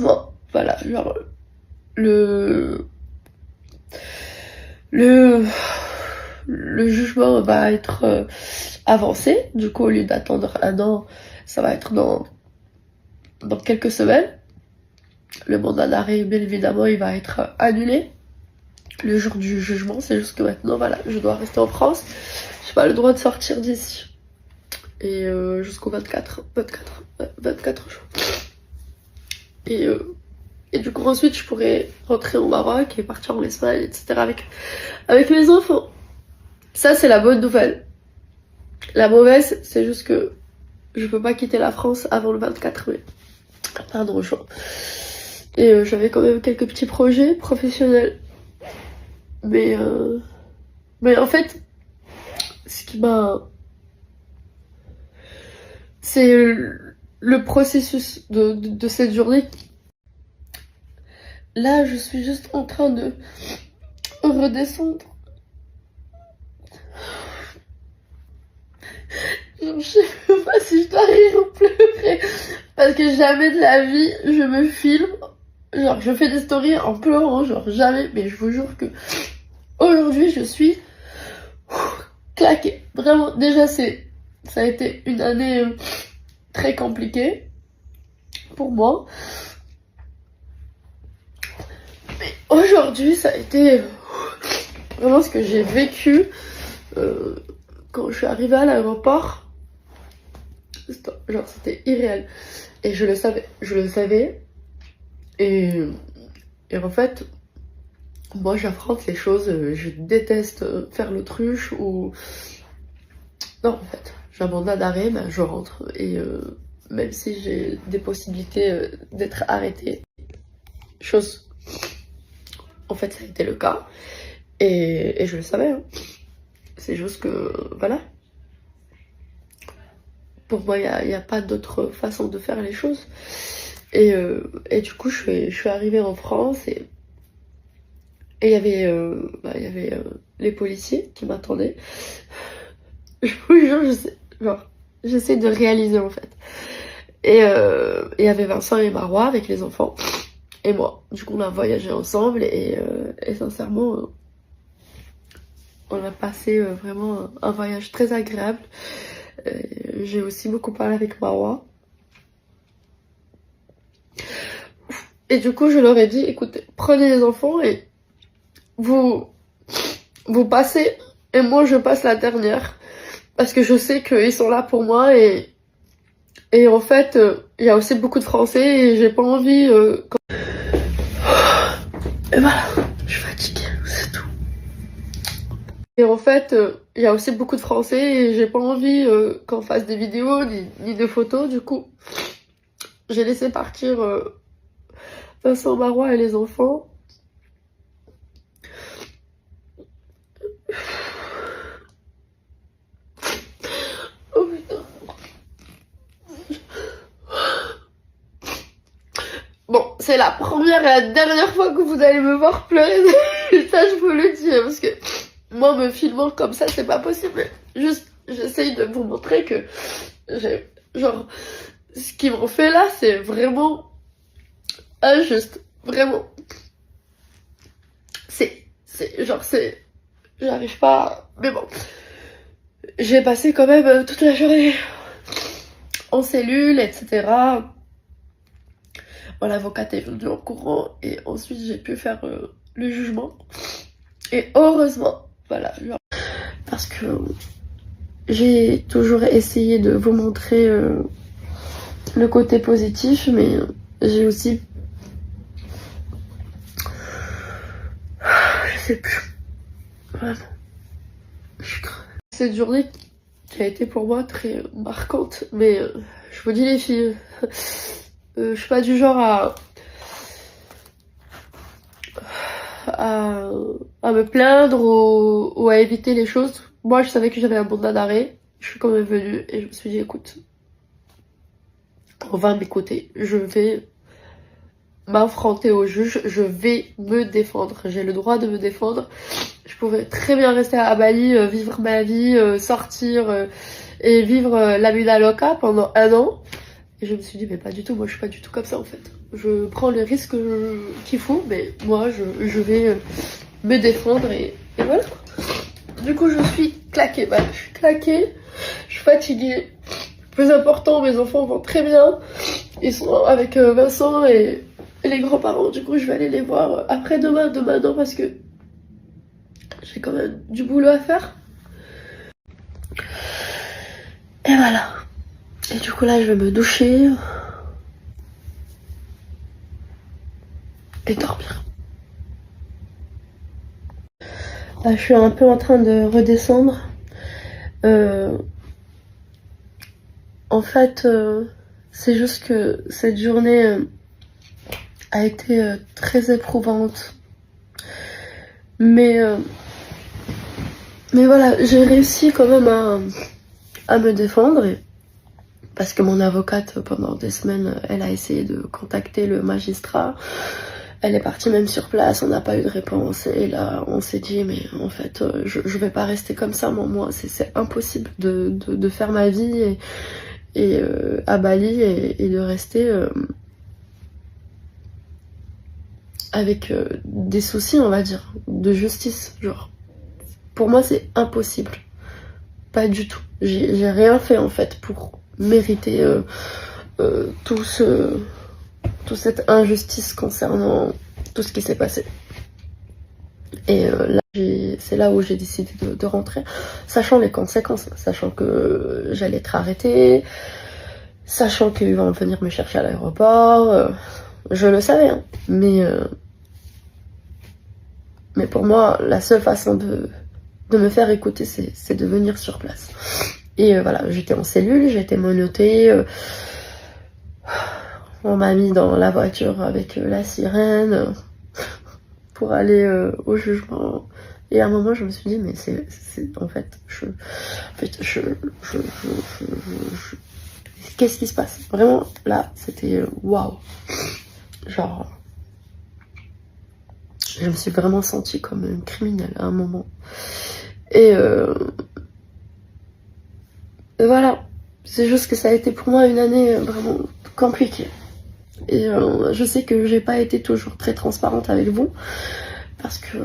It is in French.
heureusement, voilà, genre, le, le, le jugement va être avancé. Du coup, au lieu d'attendre 1 an, ça va être dans quelques semaines. Le mandat d'arrêt, bien évidemment, il va être annulé le jour du jugement. C'est juste que maintenant, voilà, je dois rester en France. J'ai pas le droit de sortir d'ici. Et jusqu'au 24 jours. Et du coup, ensuite, je pourrais rentrer au Maroc et partir en Espagne, etc. avec mes enfants. Ça, c'est la bonne nouvelle. La mauvaise, c'est juste que je peux pas quitter la France avant le 24 mai. Pardon, juin. Et j'avais quand même quelques petits projets professionnels. Mais en fait, ce qui m'a... C'est le processus de cette journée. Là, je suis juste en train de redescendre. Je sais pas si je dois rire ou pleurer. Parce que jamais de la vie, je me filme. Genre, je fais des stories en pleurant, genre jamais. Mais je vous jure que aujourd'hui, je suis claquée. Vraiment, déjà, ça a été une année très compliquée pour moi. Mais aujourd'hui, ça a été vraiment ce que j'ai vécu quand je suis arrivée à l'aéroport. Genre, c'était irréel. Et je le savais. Et en fait, moi, j'affronte les choses. Je déteste faire l'autruche ou... Non, en fait, j'ai un mandat d'arrêt, ben, je rentre. Et même si j'ai des possibilités d'être arrêtée, chose... En fait, ça a été le cas. Et je le savais. Hein. C'est juste que, voilà. Pour moi, il n'y a pas d'autre façon de faire les choses. Et du coup, je suis arrivée en France et il y avait les policiers qui m'attendaient. Je vous jure, j'essaie de réaliser en fait. Et il y avait Vincent et Marois avec les enfants et moi. Du coup, on a voyagé ensemble et sincèrement, on a passé vraiment un voyage très agréable. J'ai aussi beaucoup parlé avec Marois. Et du coup, je leur ai dit, écoutez, prenez les enfants et vous passez et moi je passe la dernière. Parce que je sais qu'ils sont là pour moi et en fait, il y a aussi beaucoup de Français et j'ai pas envie... Et voilà, je suis fatiguée, c'est tout. Et en fait, il y a aussi beaucoup de Français et j'ai pas envie qu'on fasse des vidéos ni de photos. Du coup, j'ai laissé partir Vincent Marois et les enfants. Oh putain. Bon, c'est la première et la dernière fois que vous allez me voir pleurer. Ça, je vous le dis, parce que moi, me filmant comme ça, c'est pas possible. Juste, j'essaye de vous montrer que genre, ce qu'ils m'ont fait là, c'est vraiment injuste. Vraiment. J'arrive pas... Mais bon. J'ai passé quand même toute la journée en cellule, etc. Bon, l'avocate est venue en courant et ensuite j'ai pu faire le jugement. Et heureusement, voilà, genre, parce que j'ai toujours essayé de vous montrer le côté positif, mais j'ai aussi... Je sais plus. Vraiment. Je suis crevée. Cette journée qui a été pour moi très marquante, mais je vous dis les filles, je suis pas du genre à me plaindre ou à éviter les choses. Moi, je savais que j'avais un mandat d'arrêt. Je suis quand même venue et je me suis dit, écoute, on va m'écouter. Je vais m'affronter au juge. Je vais me défendre. J'ai le droit de me défendre. Je pourrais très bien rester à Bali, vivre ma vie, sortir et vivre la vida loca pendant 1 an. Et je me suis dit, mais pas du tout, moi je suis pas du tout comme ça en fait. Je prends les risques qu'il faut, mais moi je vais me défendre et voilà. Du coup, je suis claquée, voilà, je suis claquée, je suis fatiguée. Plus important, mes enfants vont très bien. Ils sont avec Vincent et les grands-parents. Du coup, je vais aller les voir après-demain, demain non, parce que j'ai quand même du boulot à faire. Et voilà. Et du coup, là, je vais me doucher et dormir. Là, je suis un peu en train de redescendre. En fait, c'est juste que cette journée a été très éprouvante. Mais voilà, j'ai réussi quand même à me défendre. Parce que mon avocate, pendant des semaines, elle a essayé de contacter le magistrat. Elle est partie même sur place, on n'a pas eu de réponse. Et là, on s'est dit, mais en fait, je vais pas rester comme ça. Moi, c'est impossible de faire ma vie et à Bali et de rester avec des soucis, on va dire, de justice. Genre, pour moi, c'est impossible. Pas du tout. J'ai rien fait, en fait, pour mériter toute cette injustice concernant tout ce qui s'est passé. Et là, c'est là où j'ai décidé de rentrer, sachant les conséquences, sachant que j'allais être arrêtée, sachant qu'ils vont venir me chercher à l'aéroport. Je le savais, hein, mais pour moi, la seule façon de me faire écouter, c'est de venir sur place. Et voilà, j'étais en cellule, j'ai été menottée. On m'a mis dans la voiture avec la sirène pour aller au jugement. Et à un moment, je me suis dit, mais c'est en fait, qu'est-ce qui se passe? Vraiment, là, c'était waouh. Genre, je me suis vraiment sentie comme une criminelle à un moment. Et voilà, c'est juste que ça a été pour moi une année vraiment compliquée. Et je sais que j'ai pas été toujours très transparente avec vous, parce que